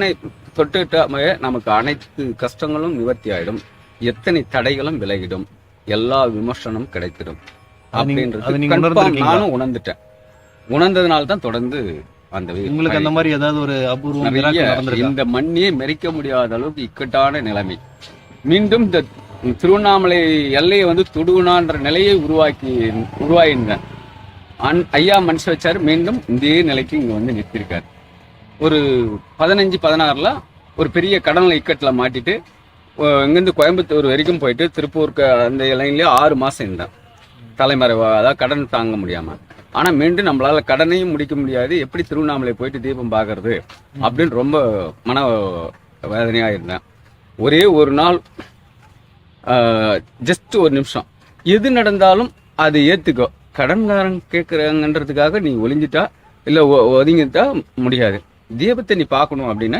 சிவனை தொட்டுட்டாமே நமக்கு அனைத்து கஷ்டங்களும் நிவர்த்தி ஆயிடும், எத்தனை தடைகளும் விலகிடும், எல்லா விமர்சனமும் கிடைத்திடும் அப்படின்றது கன்ஃபார்ம் நானும் உணர்ந்துட்டேன். உணர்ந்ததுனால தான் தொடர்ந்து அந்த உங்களுக்கு அந்த மாதிரி ஏதாவது ஒரு அபூர்வம் இந்த மண்ணியை மெரிக்க முடியாத அளவுக்கு இக்கட்டான நிலைமை. மீண்டும் இந்த திருவண்ணாமலை எல்லையை வந்து தொடுவனான்ற நிலையை உருவாயிருந்தேன். ஐயா மனசு வச்சாரு, மீண்டும் இதே நிலைக்கு இங்க வந்து நிறுத்திருக்காரு. ஒரு 15-16 ஒரு பெரிய கடல் இக்கட்டுல மாட்டிட்டு இங்கிருந்து கோயம்புத்தூர் வரைக்கும் போயிட்டு திருப்பூருக்கு அந்த லைன்லயே 6 மாசம் இருந்தேன் தலைமறைவா, அதாவது கடன் தாங்க முடியாம. ஆனா மீண்டும் நம்மளால கடனையும் முடிக்க முடியாது, எப்படி திருவண்ணாமலை போயிட்டு தீபம் பாக்குறது அப்படின்னு ரொம்ப மன வேதனையா இருந்தேன். ஒரே ஒரு நாள் ஜஸ்ட் ஒரு நிமிஷம், எது நடந்தாலும் அதை ஏத்துக்கோ, கடன்காரன் கேட்கறாங்கன்றதுக்காக நீ ஒளிஞ்சிட்டா இல்ல ஒதுங்கிட்டா முடியாது, தீபத்தை நீ பார்க்கணும் அப்படின்னா